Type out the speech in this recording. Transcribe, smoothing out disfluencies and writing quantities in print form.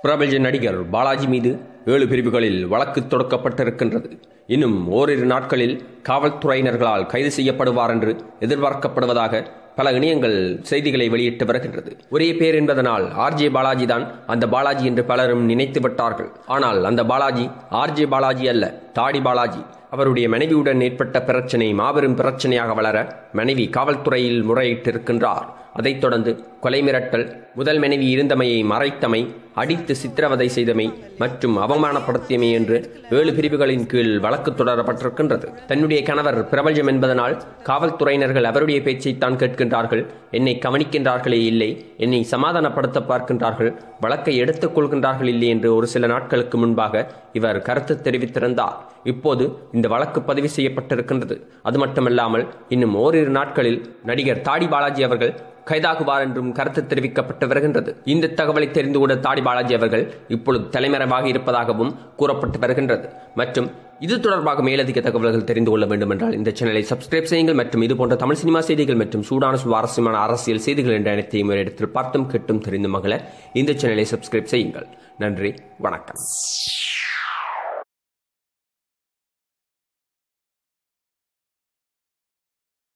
பிரபல நடிகர் பாலாஜி மீது 7 பிரிவுகளில் வழக்கு தொடுக்கப்பட்டிருக்கின்றது. இன்னும் ஓரிரு நாட்களில் காவல்துறையினர்களால் கைது செய்யப்படுவார் என்று எதிர்பார்க்கப்படுவதாக பல இணையங்கள் செய்திகளை வெளியிட்டு வருகின்றது. ஒரே பேர் என்பதனால் ஆர்ஜே பாலாஜி தான் அந்த பாலாஜி என்று பலரும் நினைத்து விட்டார்கள். ஆனால் அந்த பாலாஜி ஆர்ஜே பாலாஜி அல்ல, தாடி பாலாஜி. அவருடைய மனைவியுடன் ஏற்பட்ட பிரச்சனை மாபெரும் பிரச்சனையாக வளர மனைவி காவல்துறையில் முறையிட்டிருக்கின்றார். அதைத் தொடர்ந்து கொலை மிரட்டல், முதல் மனைவி இருந்தமையை மறைத்தமை, அடித்து சித்திரவதை செய்தமை மற்றும் அவமானப்படுத்தியமை என்று 7 பிரிவுகளின் கீழ் வழக்கு தொடரப்பட்டிருக்கின்றது. தன்னுடைய கணவர் பிரபஞ்சம் என்பதனால் காவல்துறையினர்கள் அவருடைய பேச்சைத்தான் கேட்கின்றார்கள், என்னை கவனிக்கின்றார்களே இல்லை, என்னை சமாதானப்படுத்த பார்க்கின்றார்கள், வழக்கை எடுத்துக் கொள்கின்றார்கள் இல்லை என்று ஒரு சில நாட்களுக்கு முன்பாக இவர் கருத்து தெரிவித்திருந்தார். இப்போது இந்த வழக்கு பதிவு செய்யப்பட்டிருக்கின்றது. அது மட்டுமல்லாமல் இன்னும் ஓரிரு நாட்களில் நடிகர் தாடி பாலாஜி அவர்கள் கைதாகுவார் என்றும் கருத்து தெரிவிக்கப்பட்டு வருகின்றது. இந்த தகவலை தெரிந்து கூட தாடி பாலாஜி அவர்கள் இப்பொழுது தலைமறைவாக இருப்பதாகவும் கூறப்பட்டு வருகின்றது. மற்றும் இது தொடர்பாக மேலதிக தகவல்கள் தெரிந்து கொள்ள வேண்டும் என்றால் இந்த சேனலை சப்ஸ்கிரைப் செய்யுங்கள். மற்றும் இது போன்ற தமிழ் சினிமா செய்திகள் மற்றும் சூடான சுவாரஸ்யமான அரசியல் செய்திகள் என்ற அனைத்தையும் ஒரு இடத்தில் பார்த்தும் கேட்டும் தெரிந்து மகள இந்த சேனலை சப்ஸ்கிரைப் செய்யுங்கள். நன்றி, வணக்கம்.